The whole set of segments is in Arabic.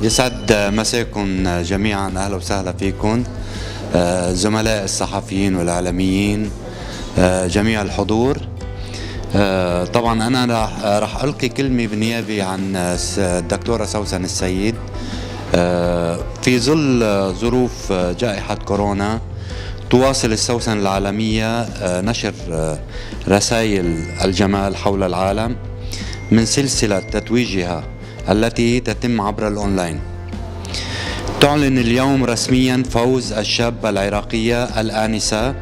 يسعد مساكم جميعا، أهلا وسهلا فيكم زملاء الصحفيين والإعلاميين، جميع الحضور. طبعا أنا راح ألقي كلمة بالنيابة عن الدكتورة سوسن السيد. في ظل ظروف جائحة كورونا تواصل السوسن العالمية نشر رسائل الجمال حول العالم من سلسلة تتويجها التي تتم عبر الأونلاين. تعلن اليوم رسميا فوز الشابة العراقية الآنسة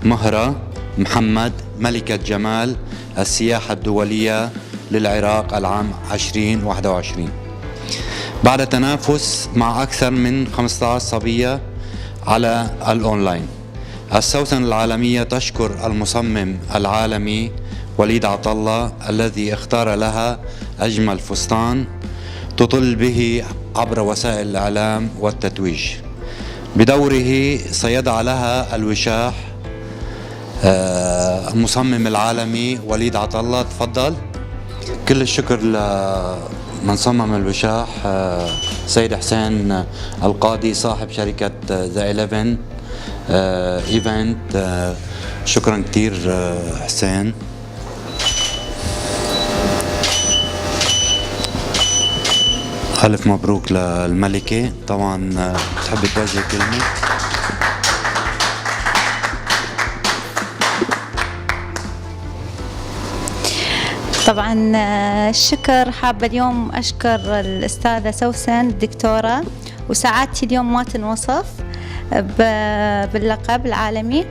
مهرة محمد ملكة جمال السياحة الدولية للعراق العام 2021 بعد تنافس مع أكثر من 15 صبية على الأونلاين. السوسن العالمية تشكر المصمم العالمي وليد عطلة الذي اختار لها أجمل فستان تطل به عبر وسائل الإعلام والتتويج. بدوره سيضع لها الوشاح المصمم العالمي وليد عطلة. تفضل. كل الشكر لمن صمم الوشاح سيد حسين القاضي صاحب شركة ذا 11 ايفنت. شكرا كتير حسين. ألف مبروك للملكة. طبعا بتحب توجه كلمة؟ طبعا الشكر، حابة اليوم أشكر الأستاذة سوسن الدكتورة، وسعادتي اليوم ما تنوصف باللقب العالمي.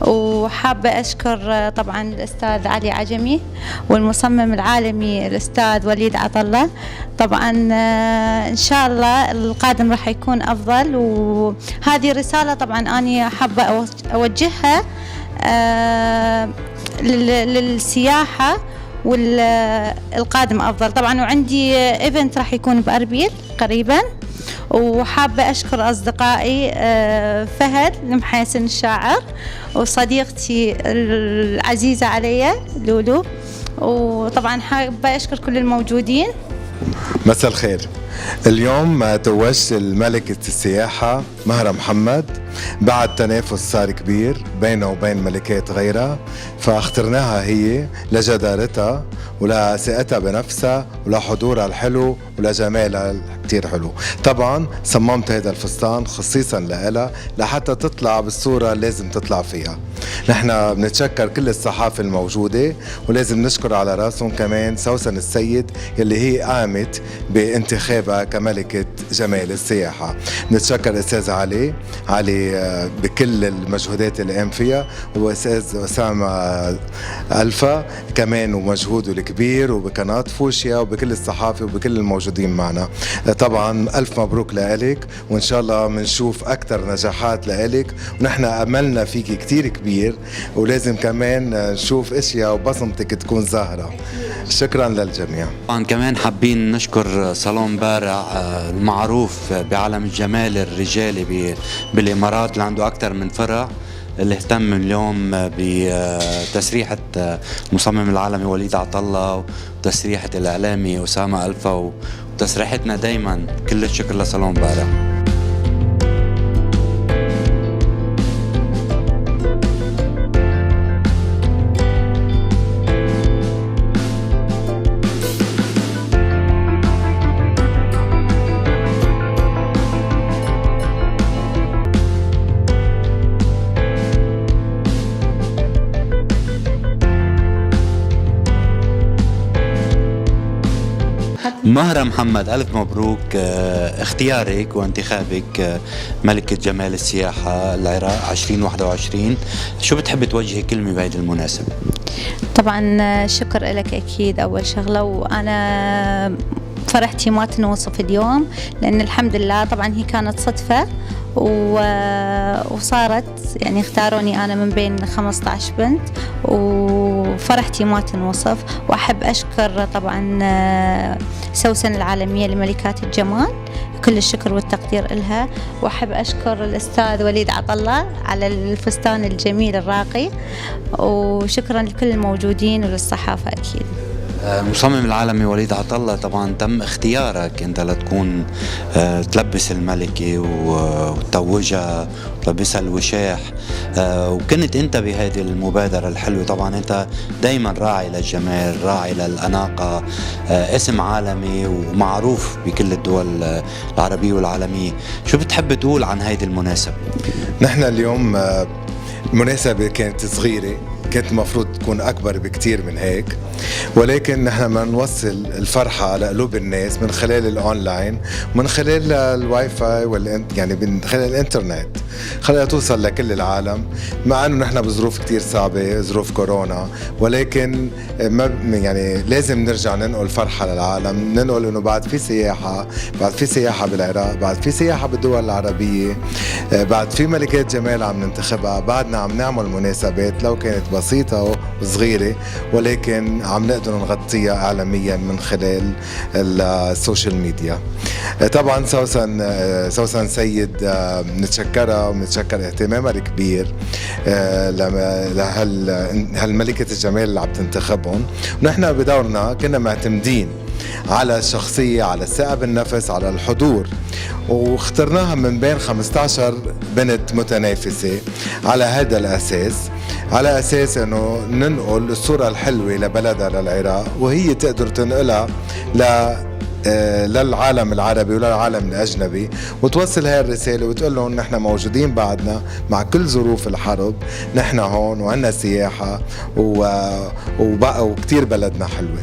وحابة أشكر طبعا الأستاذ علي عجمي والمصمم العالمي الأستاذ وليد عطلة. طبعا إن شاء الله القادم راح يكون أفضل، وهذه رسالة طبعا أنا حابة أوجهها للسياحة والقادم أفضل طبعا. وعندي إيفنت راح يكون بأربيل قريبا، وحابة أشكر أصدقائي فهد المحيسن الشاعر وصديقتي العزيزة علي لولو، وطبعا حابة أشكر كل الموجودين. مساء الخير. اليوم توجت الملكة السياحة مهرة محمد بعد تنافس صار كبير بينه وبين ملكات غيرها، فاخترناها هي لجدارتها ولثقتها بنفسها ولحضورها الحلو ولجمالها كتير حلو. طبعا صممت هذا الفستان خصيصا لها لحتى تطلع بالصورة اللي لازم تطلع فيها. نحن بنتشكر كل الصحافة الموجودة، ولازم نشكر على راسهم كمان سوسن السيد يلي هي قامت بانتخابها كملكة جمال السياحة. نتشكر أستاذ علي بكل المجهودات اللي قام فيها، وأستاذ أسامة ألفا كمان ومجهوده الكبير، وبقناة فوشيا وبكل الصحافة وبكل الموجودين معنا. طبعا ألف مبروك لإلك، وإن شاء الله منشوف أكثر نجاحات لإلك، ونحن أملنا فيك كتير كبير، ولازم كمان نشوف أشياء وبصمتك تكون ظاهرة. شكرا للجميع. طبعا كمان حابين نشكر صالون بارع المعروف بعالم الجمال الرجالي بالإمارات اللي عنده أكثر من فرع، اللي اهتم اليوم بتسريحة المصمم العالمي وليد عطلة وتسريحة الإعلامي أسامة ألفا وتسريحتنا دايما. كل الشكر لصالون بارع. مهرة محمد، ألف مبروك اختيارك وانتخابك ملكة جمال السياحة العراق 2021. شو بتحب توجهي كلمة بهذه المناسبة؟ طبعا شكر لك أكيد أول شغلة، وأنا فرحتي ما تنوصف اليوم، لأن الحمد لله طبعا هي كانت صدفة وصارت يعني اختاروني أنا من بين 15 بنت، وفرحتي ما تنوصف. وأحب أشكر طبعا سوسن العالمية لملكات الجمال، كل الشكر والتقدير إلها. وأحب أشكر الأستاذ وليد عطلة على الفستان الجميل الراقي، وشكرا لكل الموجودين وللصحافة أكيد. المصمم العالمي وليد عطله، طبعا تم اختيارك انت لتكون تلبس الملكه وتتوجها وتلبسها الوشاح، وكنت انت بهذه المبادره الحلوه. طبعا انت دائما راعي للجمال، راعي للاناقه، اسم عالمي ومعروف بكل الدول العربيه والعالميه. شو بتحب تقول عن هذه المناسبه؟ نحن اليوم المناسبة كانت صغيرة، كانت المفروض تكون أكبر بكتير من هيك، ولكن نحن بدنا نوصل الفرحة على قلوب الناس من خلال الأونلاين، من خلال الواي فاي يعني من خلال الإنترنت، خليها توصل لكل العالم. مع أنه نحن بظروف كتير صعبة، ظروف كورونا، ولكن ما يعني لازم نرجع ننقل فرحة للعالم، ننقل إنه بعد في سياحة، بعد في سياحة بالعراق، بعد في سياحة بالدول العربية، بعد في ملكات جمال عم ننتخبها، بعدنا عم نعمل مناسبات لو كانت بسيطة وصغيرة، ولكن عم نقدر نغطيها إعلاميا من خلال السوشيال ميديا. طبعا سوسن سيد نتشكرها ونتشكر اهتمامها الكبير لهالملكة الجمال اللي عم تنتخبهم، ونحن بدورنا كنا معتمدين على الشخصية، على الثقة بالنفس، على الحضور، واخترناها من بين 15 بنت متنافسة على هذا الأساس، على أساس أنه ننقل الصورة الحلوة لبلدها للعراق، وهي تقدر تنقلها للعالم العربي وللعالم الأجنبي، وتوصل هاي الرسالة وتقول لهم نحن موجودين بعدنا مع كل ظروف الحرب، نحن هون وعنا سياحة وكتير بلدنا حلوة.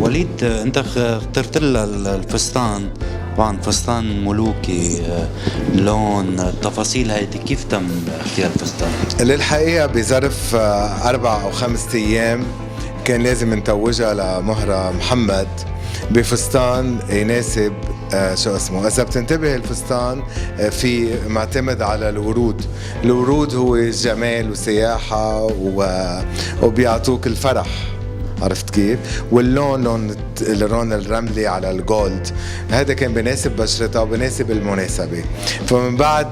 وليد، انت اخترت لها الفستان، طبعا فستان ملوكي، لون، التفاصيل هيدي، كيف تم اختيار الفستان؟ للحقيقة بظرف 4 أو 5 أيام كان لازم نتوجها لمهرة محمد بفستان يناسب شو اسمه. إذا بتنتبه الفستان في معتمد على الورود، الورود هو جمال وسياحة وبيعطوك الفرح، عرفت كيف؟ واللون اللون الرملي على الجولد، هذا كان بناسب بشرتها وبناسب المناسبة. فمن بعد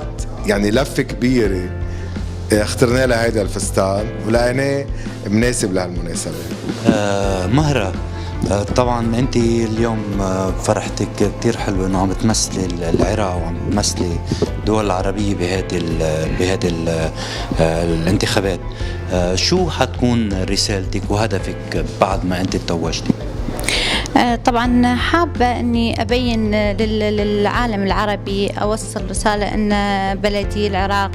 يعني لفة كبيرة اخترنا لها هيدا الفستان ولقيناه مناسب لهالمناسبة. مهرة، طبعا انت اليوم فرحتك كتير حلوه انه عم تمثلي العراق وعم تمثلي الدول العربيه بهذه الانتخابات. شو حتكون رسالتك وهدفك بعد ما انت تتوجتي؟ طبعا حابة أني أبين للعالم العربي، أوصل رسالة أن بلدي العراق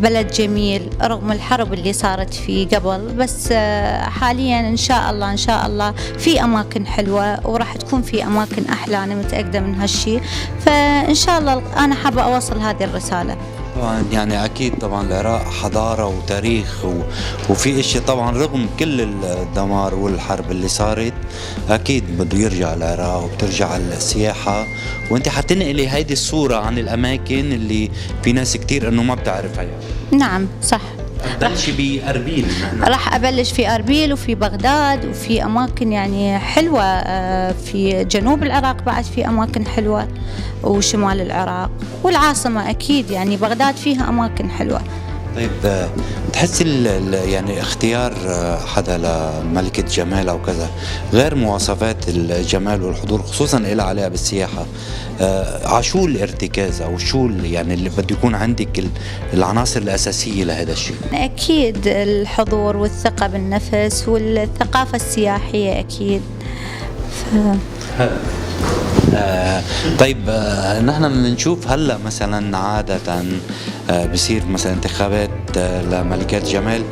بلد جميل رغم الحرب اللي صارت فيه قبل، بس حاليا إن شاء الله في أماكن حلوة وراح تكون في أماكن أحلى، أنا متأكدة من هالشي. فإن شاء الله أنا حابة أوصل هذه الرسالة. طبعا يعني اكيد طبعا العراق حضاره وتاريخ وفي اشي، طبعا رغم كل الدمار والحرب اللي صارت اكيد بده يرجع العراق وبترجع السياحه، وانت حتنقلي هيدي الصوره عن الاماكن اللي في ناس كتير انه ما بتعرفها. نعم صح. بلشي بأربيل، راح أبلش في أربيل وفي بغداد وفي أماكن يعني حلوة، في جنوب العراق بعد في أماكن حلوة، وشمال العراق والعاصمة أكيد، يعني بغداد فيها أماكن حلوة. طيب، بتحس يعني اختيار حدا لملكة جمال أو كذا غير مواصفات الجمال والحضور، خصوصا إلى عليها بالسياحة، عشو الارتكاز أو شو يعني اللي بده يكون عندك العناصر الأساسية لهذا الشيء؟ أكيد الحضور والثقة بالنفس والثقافة السياحية أكيد. طيب، نحن بنشوف هلا مثلا عادة بصير مثلا انتخابات لملكات جمال،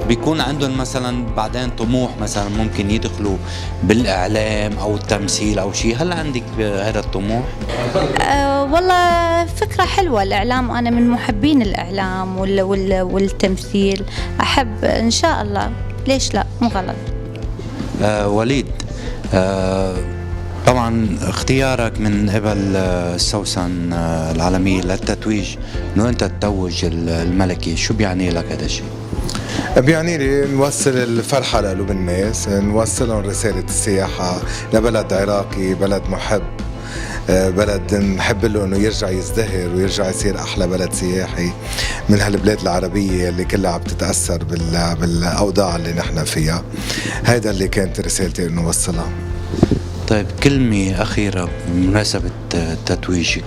بيكون عندهم مثلا بعدين طموح مثلا ممكن يدخلوا بالإعلام أو التمثيل أو شيء. هل عندك هذا الطموح؟ والله فكرة حلوة الإعلام، أنا من محبين الإعلام والتمثيل، أحب إن شاء الله، ليش لا، مو غلط. وليد، طبعا اختيارك من قبل سوسن العالمية للتتويج انه انت تتوج الملكي، شو بيعني لك هذا الشيء؟ بيعني لي نوصل الفرحة لقلوب الناس، نوصلهم رسالة السياحة لبلد عراقي، بلد محب، بلد نحب له انه يرجع يزدهر ويرجع يصير احلى بلد سياحي، من هالبلاد العربية اللي كلها عم تتأثر بالأوضاع اللي نحن فيها. هيدا اللي كانت رسالتي إنه نوصلها. طيب كلمة أخيرة بمناسبة تتويجك.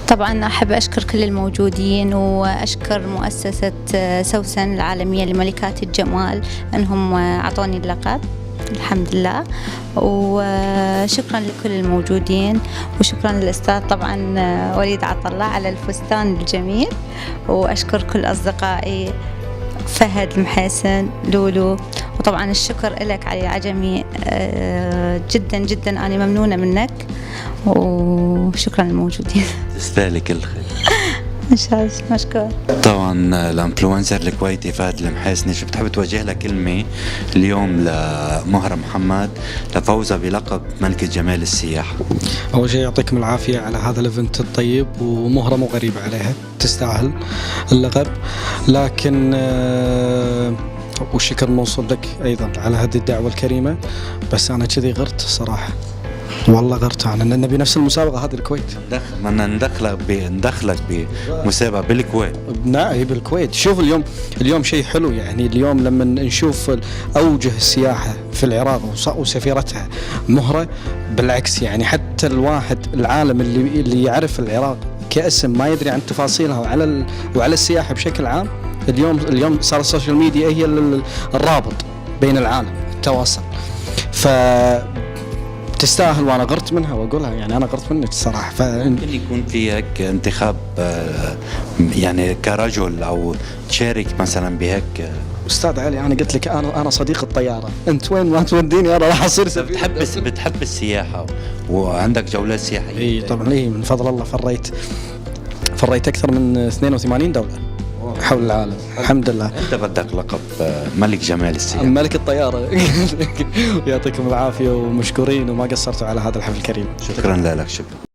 طبعا أحب أشكر كل الموجودين، وأشكر مؤسسة سوسن العالمية لملكات الجمال أنهم أعطوني اللقب الحمد لله، وشكرا لكل الموجودين، وشكرا للأستاذ طبعا وليد عطلة على الفستان الجميل، وأشكر كل أصدقائي فهد المحسن لولو، وطبعا الشكر لك علي عجمي. جدا جدا أنا ممنونة منك، وشكرا للموجودين. تستاهلي كل خير. مشكور. طبعا الانفلونسر الكويتي فهد المحاسني، شو بتحب توجه لها كلمة اليوم لمهرة محمد لفوزها بلقب ملكة جمال السياحة؟ أول شيء يعطيكم العافية على هذا الإيفنت الطيب، ومهرة مو غريبة عليها، تستاهل اللقب، لكن والشكر موصول لك أيضا على هذه الدعوة الكريمة. بس أنا كذي غرت صراحة، والله غرت أنا نبي نفس المسابقة هذه الكويت. بدنا ندخلك بمسابقة بالكويت. نعم بالكويت. شوف اليوم شيء حلو، يعني اليوم لما نشوف أوجه السياحة في العراق وسفيرتها مهرة، بالعكس يعني حتى الواحد العالم اللي يعرف العراق كاسم ما يدري عن تفاصيلها وعلى السياحة بشكل عام. اليوم صار السوشيال ميديا هي الرابط بين العالم، التواصل، تستاهل. وانا غرت منها واقولها، يعني انا غرت منك الصراحه. ممكن يكون في هيك انتخاب يعني كرجل او تشارك مثلا بهيك؟ استاذ علي انا قلت لك انا صديق الطياره، انت وين ما توديني انا راح اصير سفير. بتحب السياحه وعندك جولات سياحيه؟ اي طبعا، من فضل الله فريت اكثر من 82 دوله حول العالم الحمد لله. انت بدك لقب ملك جمال السياحة، ملك الطيارة. يعطيكم العافية ومشكورين، وما قصرتوا على هذا الحفل الكريم. شكرا لك. شكرا.